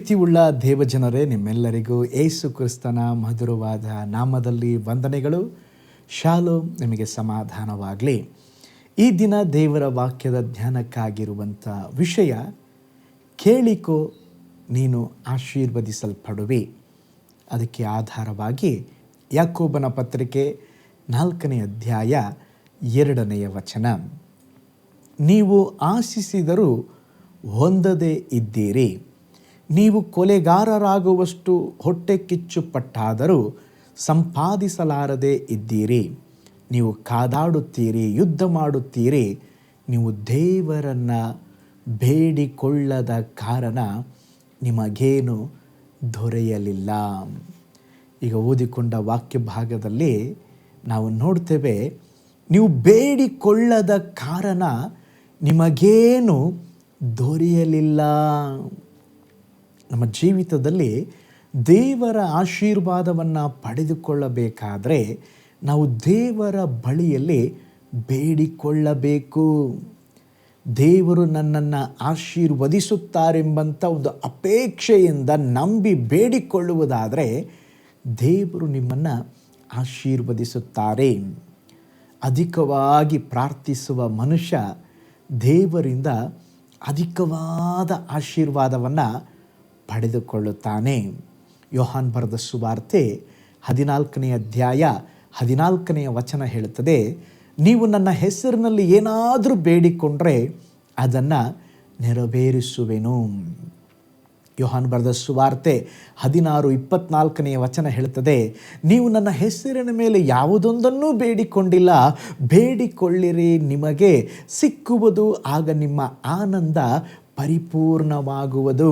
ಪ್ರೀತಿಯುಳ್ಳ ದೇವಜನರೇ, ನಿಮ್ಮೆಲ್ಲರಿಗೂ ಯೇಸು ಕ್ರಿಸ್ತನ ಮಧುರವಾದ ನಾಮದಲ್ಲಿ ವಂದನೆಗಳು. ಶಾಲೋಮ್, ನಿಮಗೆ ಸಮಾಧಾನವಾಗಲಿ. ಈ ದಿನ ದೇವರ ವಾಕ್ಯದ ಧ್ಯಾನಕ್ಕಾಗಿರುವಂಥ ವಿಷಯ, ಕೇಳಿಕೋ ನೀನು ಆಶೀರ್ವದಿಸಲ್ಪಡುವೆ. ಅದಕ್ಕೆ ಆಧಾರವಾಗಿ ಯಾಕೋಬನ ಪತ್ರಿಕೆ 4ನೇ ಅಧ್ಯಾಯ 2ನೇ ವಚನ, ನೀವು ಆಶಿಸಿದರೂ ಹೊಂದದೇ ಇದ್ದೀರಿ, ನೀವು ಕೊಲೆಗಾರರಾಗುವಷ್ಟು ಹೊಟ್ಟೆ ಕಿಚ್ಚು ಪಟ್ಟಾದರೂ ಸಂಪಾದಿಸಲಾರದೆ ಇದ್ದೀರಿ, ನೀವು ಕಾದಾಡುತ್ತೀರಿ, ಯುದ್ಧ ಮಾಡುತ್ತೀರಿ, ನೀವು ದೇವರನ್ನು ಬೇಡಿಕೊಳ್ಳದ ಕಾರಣ ನಿಮಗೇನು ದೊರೆಯಲಿಲ್ಲ. ಈಗ ಓದಿಕೊಂಡ ವಾಕ್ಯ ಭಾಗದಲ್ಲಿ ನಾವು ನೋಡ್ತೇವೆ, ನೀವು ಬೇಡಿಕೊಳ್ಳದ ಕಾರಣ ನಿಮಗೇನು ದೊರೆಯಲಿಲ್ಲ. ನಮ್ಮ ಜೀವಿತದಲ್ಲಿ ದೇವರ ಆಶೀರ್ವಾದವನ್ನು ಪಡೆದುಕೊಳ್ಳಬೇಕಾದರೆ ನಾವು ದೇವರ ಬಳಿಯಲ್ಲಿ ಬೇಡಿಕೊಳ್ಳಬೇಕು. ದೇವರು ನನ್ನನ್ನು ಆಶೀರ್ವದಿಸುತ್ತಾರೆಂಬಂಥ ಒಂದು ಅಪೇಕ್ಷೆಯಿಂದ ನಂಬಿ ಬೇಡಿಕೊಳ್ಳುವುದಾದರೆ ದೇವರು ನಿಮ್ಮನ್ನು ಆಶೀರ್ವದಿಸುತ್ತಾರೆ. ಅಧಿಕವಾಗಿ ಪ್ರಾರ್ಥಿಸುವ ಮನುಷ್ಯ ದೇವರಿಂದ ಅಧಿಕವಾದ ಆಶೀರ್ವಾದವನ್ನು ಪಡೆದುಕೊಳ್ಳುತ್ತಾನೆ. ಯೋಹಾನ್ ಬರೆದ ಸುವಾರ್ತೆ 14ನೇ ಅಧ್ಯಾಯ 14ನೇ ವಚನ ಹೇಳುತ್ತದೆ, ನೀವು ನನ್ನ ಹೆಸರಿನಲ್ಲಿ ಏನಾದರೂ ಬೇಡಿಕೊಂಡ್ರೆ ಅದನ್ನು ನೆರವೇರಿಸುವೆನು. ಯೋಹಾನ್ ಬರೆದ ಸುವಾರ್ತೆ 16:24ನೇ ವಚನ ಹೇಳುತ್ತದೆ, ನೀವು ನನ್ನ ಹೆಸರಿನ ಮೇಲೆ ಯಾವುದೊಂದನ್ನೂ ಬೇಡಿಕೊಂಡಿಲ್ಲ, ಬೇಡಿಕೊಳ್ಳಿರಿ, ನಿಮಗೆ ಸಿಕ್ಕುವುದು, ಆಗ ನಿಮ್ಮ ಆನಂದ ಪರಿಪೂರ್ಣವಾಗುವುದು.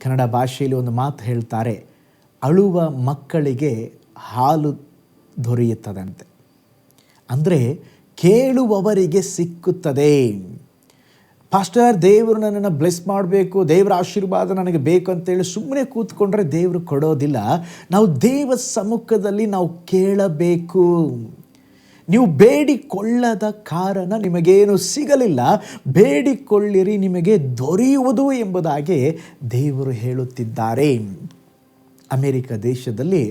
ಕನ್ನಡ ಭಾಷೆಯಲ್ಲಿ ಒಂದು ಮಾತು ಹೇಳ್ತಾರೆ, ಅಳುವ ಮಕ್ಕಳಿಗೆ ಹಾಲು ದೊರೆಯುತ್ತದಂತೆ. ಅಂದರೆ ಕೇಳುವವರಿಗೆ ಸಿಕ್ಕುತ್ತದೆ. ಪಾಸ್ಟರ್, ದೇವರು ನನ್ನನ್ನು ಬ್ಲೆಸ್ ಮಾಡಬೇಕು, ದೇವರ ಆಶೀರ್ವಾದ ನನಗೆ ಬೇಕು ಅಂತೇಳಿ ಸುಮ್ಮನೆ ಕೂತ್ಕೊಂಡ್ರೆ ದೇವರು ಕೊಡೋದಿಲ್ಲ. ನಾವು ದೇವ ಸಮ್ಮುಖದಲ್ಲಿ ನಾವು ಕೇಳಬೇಕು. ನೀವು ಬೇಡಿಕೊಳ್ಳದ ಕಾರಣ ನಿಮಗೇನು ಸಿಗಲಿಲ್ಲ, ಬೇಡಿಕೊಳ್ಳಿರಿ, ನಿಮಗೆ ದೊರೆಯುವುದು ಎಂಬುದಾಗಿ ದೇವರು ಹೇಳುತ್ತಿದ್ದಾರೆ. ಅಮೆರಿಕ ದೇಶದಲ್ಲಿ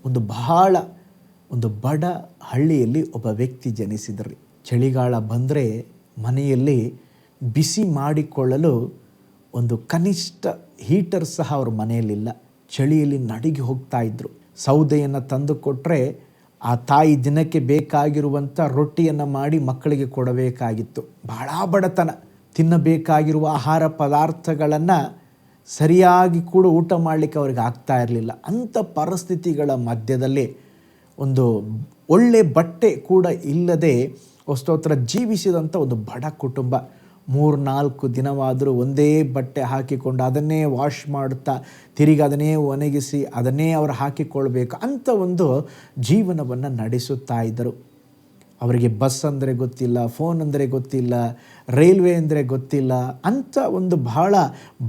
ಒಂದು ಬಡ ಹಳ್ಳಿಯಲ್ಲಿ ಒಬ್ಬ ವ್ಯಕ್ತಿ ಜನಿಸಿದರು. ಚಳಿಗಾಲ ಬಂದರೆ ಮನೆಯಲ್ಲಿ ಬಿಸಿ ಮಾಡಿಕೊಳ್ಳಲು ಒಂದು ಕನಿಷ್ಠ ಹೀಟರ್ ಸಹ ಅವ್ರ ಮನೆಯಲ್ಲಿಲ್ಲ. ಚಳಿಯಲ್ಲಿ ನಡುಗಿ ಹೋಗ್ತಾ ಇದ್ರು. ಸೌದೆಯನ್ನು ತಂದು ಕೊಟ್ಟರೆ ಆ ತಾಯಿ ದಿನಕ್ಕೆ ಬೇಕಾಗಿರುವಂಥ ರೊಟ್ಟಿಯನ್ನು ಮಾಡಿ ಮಕ್ಕಳಿಗೆ ಕೊಡಬೇಕಾಗಿತ್ತು. ಬಹಳ ಬಡತನ. ತಿನ್ನಬೇಕಾಗಿರುವ ಆಹಾರ ಪದಾರ್ಥಗಳನ್ನು ಸರಿಯಾಗಿ ಕೂಡ ಊಟ ಮಾಡಲಿಕ್ಕೆ ಅವ್ರಿಗೆ ಆಗ್ತಾ ಇರಲಿಲ್ಲ. ಅಂಥ ಪರಿಸ್ಥಿತಿಗಳ ಮಧ್ಯದಲ್ಲಿ ಒಂದು ಒಳ್ಳೆ ಬಟ್ಟೆ ಕೂಡ ಇಲ್ಲದೆ ಸ್ತೋತ್ರ ಜೀವಿಸಿದಂಥ ಒಂದು ಬಡ ಕುಟುಂಬ. 3-4 ದಿನವಾದರೂ ಒಂದೇ ಬಟ್ಟೆ ಹಾಕಿಕೊಂಡು ಅದನ್ನೇ ವಾಶ್ ಮಾಡುತ್ತಾ ತಿರುಗಿ ಅದನ್ನೇ ಒಣಗಿಸಿ ಅದನ್ನೇ ಅವರು ಹಾಕಿಕೊಳ್ಬೇಕು ಅಂಥ ಒಂದು ಜೀವನವನ್ನು ನಡೆಸುತ್ತಾ ಇದ್ದರು. ಅವರಿಗೆ ಬಸ್ ಅಂದರೆ ಗೊತ್ತಿಲ್ಲ, ಫೋನ್ ಅಂದರೆ ಗೊತ್ತಿಲ್ಲ, ರೈಲ್ವೆ ಅಂದರೆ ಗೊತ್ತಿಲ್ಲ. ಅಂಥ ಒಂದು ಬಹಳ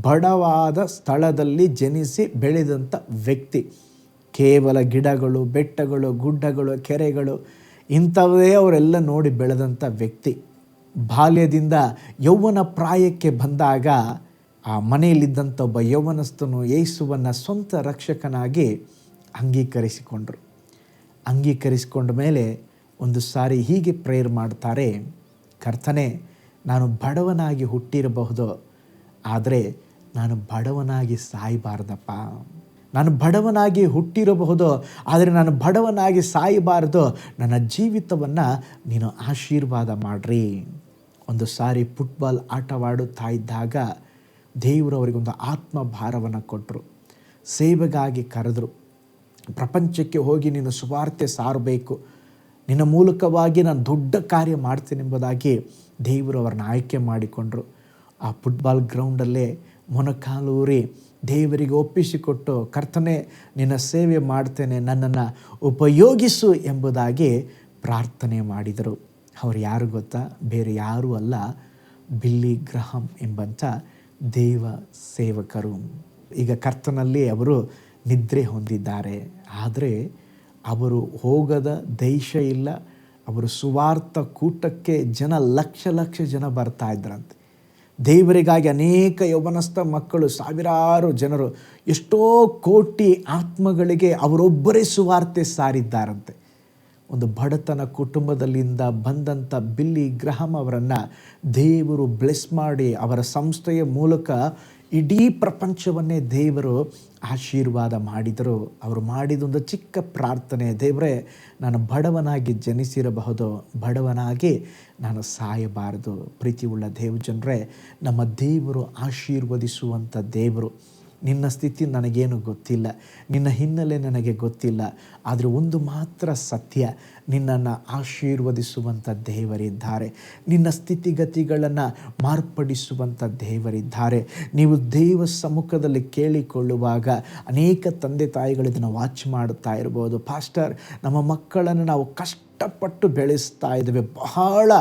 ಬಡವಾದ ಸ್ಥಳದಲ್ಲಿ ಜನಿಸಿ ಬೆಳೆದಂಥ ವ್ಯಕ್ತಿ. ಕೇವಲ ಗಿಡಗಳು, ಬೆಟ್ಟಗಳು, ಗುಡ್ಡಗಳು, ಕೆರೆಗಳು ಇಂಥವೇ ಅವರೆಲ್ಲ ನೋಡಿ ಬೆಳೆದಂಥ ವ್ಯಕ್ತಿ. ಬಾಲ್ಯದಿಂದ ಯೌವನ ಪ್ರಾಯಕ್ಕೆ ಬಂದಾಗ ಆ ಮನೆಯಲ್ಲಿದ್ದಂಥ ಒಬ್ಬ ಯೌವನಸ್ಥನು ಯೇಸುವನ್ನು ಸ್ವಂತ ರಕ್ಷಕನಾಗಿ ಅಂಗೀಕರಿಸಿಕೊಂಡ ಮೇಲೆ ಒಂದು ಸಾರಿ ಹೀಗೆ ಪ್ರೇಯರ್ ಮಾಡ್ತಾರೆ, ಕರ್ತನೇ, ನಾನು ಬಡವನಾಗಿ ಹುಟ್ಟಿರಬಹುದು, ಆದರೆ ನಾನು ಬಡವನಾಗಿ ಸಾಯಬಾರ್ದಪ್ಪ. ನಾನು ಬಡವನಾಗಿ ಹುಟ್ಟಿರಬಹುದು, ಆದರೆ ನಾನು ಬಡವನಾಗಿ ಸಾಯಬಾರದು. ನನ್ನ ಜೀವಿತವನ್ನು ನೀನು ಆಶೀರ್ವಾದ ಮಾಡ್ರಿ. ಒಂದು ಸಾರಿ ಫುಟ್ಬಾಲ್ ಆಟವಾಡುತ್ತಾ ಇದ್ದಾಗ ದೇವರು ಅವರಿಗೊಂದು ಆತ್ಮ ಭಾರವನ್ನು ಕೊಟ್ಟರು. ಸೇವೆಗಾಗಿ ಕರೆದರು. ಪ್ರಪಂಚಕ್ಕೆ ಹೋಗಿ ನೀನು ಸುವಾರ್ತೆ ಸಾರಬೇಕು, ನಿನ್ನ ಮೂಲಕವಾಗಿ ನಾನು ದೊಡ್ಡ ಕಾರ್ಯ ಮಾಡ್ತೀನಿ ಎಂಬುದಾಗಿ ದೇವರು ಅವರನ್ನು ಆಯ್ಕೆ ಮಾಡಿಕೊಂಡರು. ಆ ಫುಟ್ಬಾಲ್ ಗ್ರೌಂಡಲ್ಲೇ ಮೊಣಕಾಲೂರಿ ದೇವರಿಗೆ ಒಪ್ಪಿಸಿಕೊಟ್ಟು, ಕರ್ತನೇ, ನಿನ್ನ ಸೇವೆ ಮಾಡ್ತೇನೆ, ನನ್ನನ್ನು ಉಪಯೋಗಿಸು ಎಂಬುದಾಗಿ ಪ್ರಾರ್ಥನೆ ಮಾಡಿದರು. ಅವರು ಯಾರು ಗೊತ್ತಾ? ಬೇರೆ ಯಾರೂ ಅಲ್ಲ, ಬಿಲ್ಲಿ ಗ್ರಹಂ ಎಂಬಂಥ ದೇವ ಸೇವಕರು. ಈಗ ಕರ್ತನಲ್ಲಿ ಅವರು ನಿದ್ರೆ ಹೊಂದಿದ್ದಾರೆ. ಆದರೆ ಅವರು ಹೋಗದ ದೇಶ ಇಲ್ಲ. ಅವರು ಸುವಾರ್ಥ ಕೂಟಕ್ಕೆ ಲಕ್ಷ ಜನ ಬರ್ತಾ ಇದ್ರಂತೆ. ದೇವರಿಗಾಗಿ ಅನೇಕ ಯೌವನಸ್ಥ ಮಕ್ಕಳು, ಸಾವಿರಾರು ಜನರು, ಎಷ್ಟೋ ಕೋಟಿ ಆತ್ಮಗಳಿಗೆ ಅವರೊಬ್ಬರೇ ಸುವಾರ್ತೆ ಸಾರಿದ್ದಾರಂತೆ. ಒಂದು ಬಡತನ ಕುಟುಂಬದಲ್ಲಿಂದ ಬಂದಂಥ ಬಿಲ್ಲಿ ಗ್ರಹಂ ಅವರನ್ನು ದೇವರು ಬ್ಲೆಸ್ ಮಾಡಿ ಅವರ ಸಂಸ್ಥೆಯ ಮೂಲಕ ಇಡೀ ಪ್ರಪಂಚವನ್ನೇ ದೇವರು ಆಶೀರ್ವಾದ ಮಾಡಿದರು. ಅವರು ಮಾಡಿದೊಂದು ಚಿಕ್ಕ ಪ್ರಾರ್ಥನೆ, ದೇವರೇ ನಾನು ಬಡವನಾಗಿ ಜನಿಸಿರಬಹುದು, ಬಡವನಾಗಿ ನಾನು ಸಾಯಬಾರದು. ಪ್ರೀತಿಯುಳ್ಳ ದೇವಜನರೇ, ನಮ್ಮ ದೇವರು ಆಶೀರ್ವದಿಸುವಂಥ ದೇವರು. ನಿನ್ನ ಸ್ಥಿತಿ ನನಗೇನು ಗೊತ್ತಿಲ್ಲ, ನಿನ್ನ ಹಿನ್ನೆಲೆ ನನಗೆ ಗೊತ್ತಿಲ್ಲ, ಆದರೆ ಒಂದು ಮಾತ್ರ ಸತ್ಯ, ನಿನ್ನನ್ನು ಆಶೀರ್ವದಿಸುವಂಥ ದೇವರಿದ್ದಾರೆ. ನಿನ್ನ ಸ್ಥಿತಿಗತಿಗಳನ್ನು ಮಾರ್ಪಡಿಸುವಂಥ ದೇವರಿದ್ದಾರೆ. ನೀವು ದೇವ ಸಮ್ಮುಖದಲ್ಲಿ ಕೇಳಿಕೊಳ್ಳುವಾಗ ಅನೇಕ ತಂದೆ ತಾಯಿಗಳು ಇದನ್ನು ವಾಚ್ ಮಾಡುತ್ತಾ ಇರ್ಬೋದು. ಪಾಸ್ಟರ್, ನಮ್ಮ ಮಕ್ಕಳನ್ನು ನಾವು ಕಷ್ಟಪಟ್ಟು ಬೆಳೆಸ್ತಾ ಇದ್ದೇವೆ, ಬಹಳ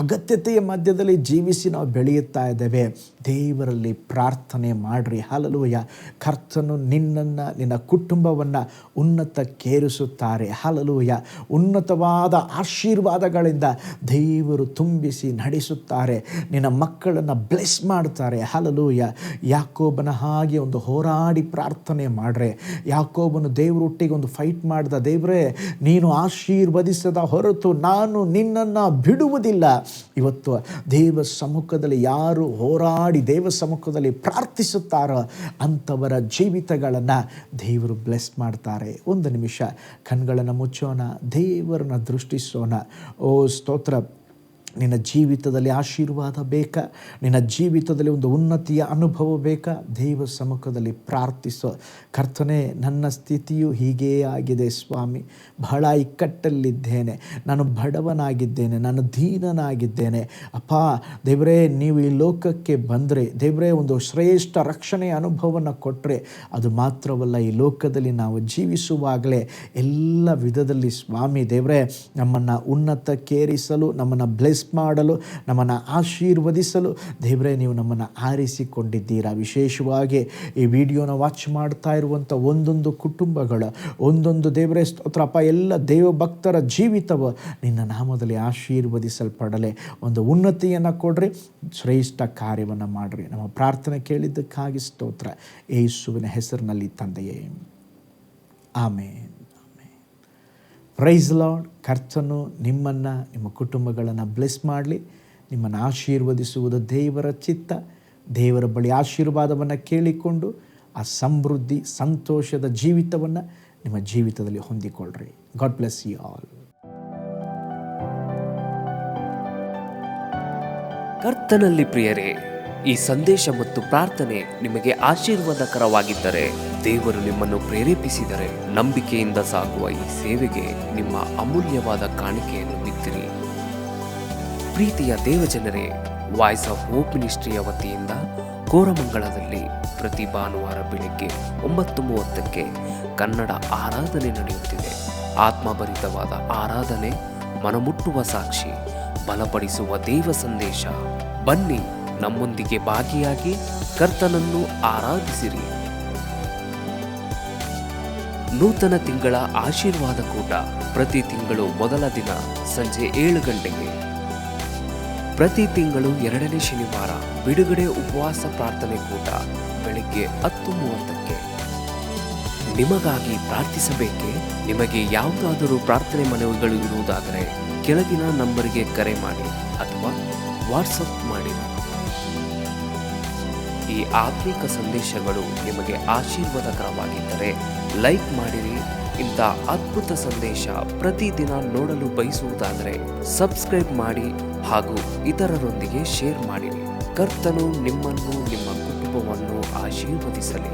ಅಗತ್ಯತೆಯ ಮಧ್ಯದಲ್ಲಿ ಜೀವಿಸಿ ನಾವು ಬೆಳೆಯುತ್ತಾ ಇದ್ದೇವೆ. ದೇವರಲ್ಲಿ ಪ್ರಾರ್ಥನೆ ಮಾಡಿರಿ. ಹಲ್ಲೆಲೂಯಾ. ಕರ್ತನು ನಿನ್ನನ್ನು, ನಿನ್ನ ಕುಟುಂಬವನ್ನು ಉನ್ನತಕ್ಕೇರಿಸುತ್ತಾರೆ. ಹಲ್ಲೆಲೂಯಾ. ಉನ್ನತವಾದ ಆಶೀರ್ವಾದಗಳಿಂದ ದೇವರು ತುಂಬಿಸಿ ನಡೆಸುತ್ತಾರೆ. ನಿನ್ನ ಮಕ್ಕಳನ್ನು ಬ್ಲೆಸ್ ಮಾಡ್ತಾರೆ. ಹಲ್ಲೆಲೂಯಾ. ಯಾಕೋಬನ ಹಾಗೆ ಒಂದು ಹೋರಾಡಿ ಪ್ರಾರ್ಥನೆ ಮಾಡ್ರೆ. ಯಾಕೋಬನು ದೇವರೊಟ್ಟಿಗೆ ಒಂದು ಫೈಟ್ ಮಾಡ್ದ. ದೇವರೇ, ನೀನು ಆಶೀರ್ವದಿಸದ ಹೊರತು ನಾನು ನಿನ್ನನ್ನು ಬಿಡುವುದಿಲ್ಲ. ಇವತ್ತು ದೇವ ಸಮ್ಮುಖದಲ್ಲಿ ಯಾರು ಹೋರಾಡಿ ದೇವ ಸಮ್ಮುಖದಲ್ಲಿ ಪ್ರಾರ್ಥಿಸುತ್ತಾರೋ ಅಂಥವರ ಜೀವಿತಗಳನ್ನು ದೇವರು ಬ್ಲೆಸ್ ಮಾಡ್ತಾರೆ. ಒಂದು ನಿಮಿಷ ಕಣ್ಗಳನ್ನು ಮುಚ್ಚೋಣ, ದೇವರನ್ನ ದೃಷ್ಟಿಸೋಣ. ಓ ಸ್ತೋತ್ರ. ನಿನ್ನ ಜೀವಿತದಲ್ಲಿ ಆಶೀರ್ವಾದ ಬೇಕಾ? ನಿನ್ನ ಜೀವಿತದಲ್ಲಿ ಒಂದು ಉನ್ನತಿಯ ಅನುಭವ ಬೇಕಾ? ದೇವ ಸಮ್ಮುಖದಲ್ಲಿ ಪ್ರಾರ್ಥಿಸೋ. ಕರ್ತನೇ, ನನ್ನ ಸ್ಥಿತಿಯು ಹೀಗೇ ಆಗಿದೆ ಸ್ವಾಮಿ, ಬಹಳ ಇಕ್ಕಟ್ಟಲ್ಲಿದ್ದೇನೆ, ನಾನು ಬಡವನಾಗಿದ್ದೇನೆ, ನಾನು ದೀನನಾಗಿದ್ದೇನೆ. ಅಪ್ಪ ದೇವರೇ, ನೀವು ಈ ಲೋಕಕ್ಕೆ ಬಂದರೆ ದೇವರೇ ಒಂದು ಶ್ರೇಷ್ಠ ರಕ್ಷಣೆಯ ಅನುಭವವನ್ನು ಕೊಟ್ಟರೆ, ಅದು ಮಾತ್ರವಲ್ಲ, ಈ ಲೋಕದಲ್ಲಿ ನಾವು ಜೀವಿಸುವಾಗಲೇ ಎಲ್ಲ ವಿಧದಲ್ಲಿ ಸ್ವಾಮಿ ದೇವರೇ ನಮ್ಮನ್ನು ಉನ್ನತಕ್ಕೇರಿಸಲು, ನಮ್ಮನ್ನು ಬ್ಲೆಸ್ ಮಾಡಲು, ನಮ್ಮನ್ನು ಆಶೀರ್ವದಿಸಲು ದೇವರೇ ನೀವು ನಮ್ಮನ್ನು ಆರಿಸಿಕೊಂಡಿದ್ದೀರಾ. ವಿಶೇಷವಾಗಿ ಈ ವಿಡಿಯೋನ ವಾಚ್ ಮಾಡ್ತಾ ಇರುವಂಥ ಒಂದೊಂದು ಕುಟುಂಬಗಳು, ಒಂದೊಂದು ದೇವರೇ ಸ್ತೋತ್ರಪ್ಪ, ಎಲ್ಲ ದೇವಭಕ್ತರ ಜೀವಿತವು ನಿನ್ನ ನಾಮದಲ್ಲಿ ಆಶೀರ್ವದಿಸಲ್ಪಡಲೆ. ಒಂದು ಉನ್ನತಿಯನ್ನು ಕೊಡ್ರಿ, ಶ್ರೇಷ್ಠ ಕಾರ್ಯವನ್ನು ಮಾಡಿರಿ. ನಮ್ಮ ಪ್ರಾರ್ಥನೆ ಕೇಳಿದ್ದಕ್ಕಾಗಿ ಸ್ತೋತ್ರ, ಯೇಸುವಿನ ಹೆಸರಿನಲ್ಲಿ ತಂದೆಯೇ, ಆಮೇನ್. Price lord. ಕರ್ತನು ನಿಮ್ಮನ್ನು, ನಿಮ್ಮ ಕುಟುಂಬಗಳನ್ನು ಬ್ಲೆಸ್ ಮಾಡಲಿ. ನಿಮ್ಮನ್ನು ಆಶೀರ್ವದಿಸುವುದು ದೇವರ ಚಿತ್ತ. ದೇವರ ಬಳಿ ಆಶೀರ್ವಾದವನ್ನು ಕೇಳಿಕೊಂಡು ಆ ಸಮೃದ್ಧಿ, ಸಂತೋಷದ ಜೀವಿತವನ್ನು ನಿಮ್ಮ ಜೀವಿತದಲ್ಲಿ ಹೊಂದಿಕೊಳ್ಳ್ರಿ. God bless you all. ಕರ್ತನಲ್ಲಿ ಪ್ರಿಯರೇ, ಈ ಸಂದೇಶ ಮತ್ತು ಪ್ರಾರ್ಥನೆ ನಿಮಗೆ ಆಶೀರ್ವಾದಕರವಾಗಿದ್ದರೆ, ದೇವರು ನಿಮ್ಮನ್ನು ಪ್ರೇರೇಪಿಸಿದರೆ, ನಂಬಿಕೆಯಿಂದ ಸಾಗುವ ಈ ಸೇವೆಗೆ ನಿಮ್ಮ ಅಮೂಲ್ಯವಾದ ಕಾಣಿಕೆಯನ್ನು ಬಿತ್ತಿರಿ. ಪ್ರೀತಿಯ ದೇವಜನರೇ, ವಾಯ್ಸ್ ಆಫ್ ಹೋಪ್ ಮಿನಿಸ್ಟ್ರಿಯ ವತಿಯಿಂದ ಕೋರಮಂಗಲದಲ್ಲಿ ಪ್ರತಿ ಭಾನುವಾರ ಬೆಳಿಗ್ಗೆ 9:30ಕ್ಕೆ ಕನ್ನಡ ಆರಾಧನೆ ನಡೆಯುತ್ತಿದೆ. ಆತ್ಮಭರಿತವಾದ ಆರಾಧನೆ, ಮನಮುಟ್ಟುವ ಸಾಕ್ಷಿ, ಬಲಪಡಿಸುವ ದೇವ ಸಂದೇಶ. ಬನ್ನಿ, ನಮ್ಮೊಂದಿಗೆ ಭಾಗಿಯಾಗಿ ಕರ್ತನನ್ನು ಆರಾಧಿಸಿರಿ. ನೂತನ ತಿಂಗಳ ಆಶೀರ್ವಾದ ಕೂಟ ಪ್ರತಿ ತಿಂಗಳು ಮೊದಲ ದಿನ ಸಂಜೆ 7 ಗಂಟೆಗೆ. ಪ್ರತಿ ತಿಂಗಳು 2ನೇ ಶನಿವಾರ ಬಿಡುಗಡೆ ಉಪವಾಸ ಪ್ರಾರ್ಥನೆ ಕೂಟ ಬೆಳಿಗ್ಗೆ 10:30ಕ್ಕೆ. ನಿಮಗಾಗಿ ಪ್ರಾರ್ಥಿಸಬೇಕೆ? ನಿಮಗೆ ಯಾವುದಾದರೂ ಪ್ರಾರ್ಥನೆ ಮನವಿಗಳು ಇರುವುದಾದರೆ ಕೆಳಗಿನ ನಂಬರಿಗೆ ಕರೆ ಮಾಡಿ ಅಥವಾ ವಾಟ್ಸಪ್ ಮಾಡಿ. ಈ ಆತ್ಮಿಕ ಸಂದೇಶಗಳು ನಿಮಗೆ ಆಶೀರ್ವಾದಕರವಾಗಿದ್ದರೆ ಲೈಕ್ ಮಾಡಿರಿ. ಇಂಥ ಅದ್ಭುತ ಸಂದೇಶ ಪ್ರತಿದಿನ ನೋಡಲು ಬಯಸುವುದಾದರೆ ಸಬ್ಸ್ಕ್ರೈಬ್ ಮಾಡಿ ಹಾಗೂ ಇತರರೊಂದಿಗೆ ಶೇರ್ ಮಾಡಿರಿ. ಕರ್ತನು ನಿಮ್ಮನ್ನು, ನಿಮ್ಮ ಕುಟುಂಬವನ್ನು ಆಶೀರ್ವದಿಸಲಿ.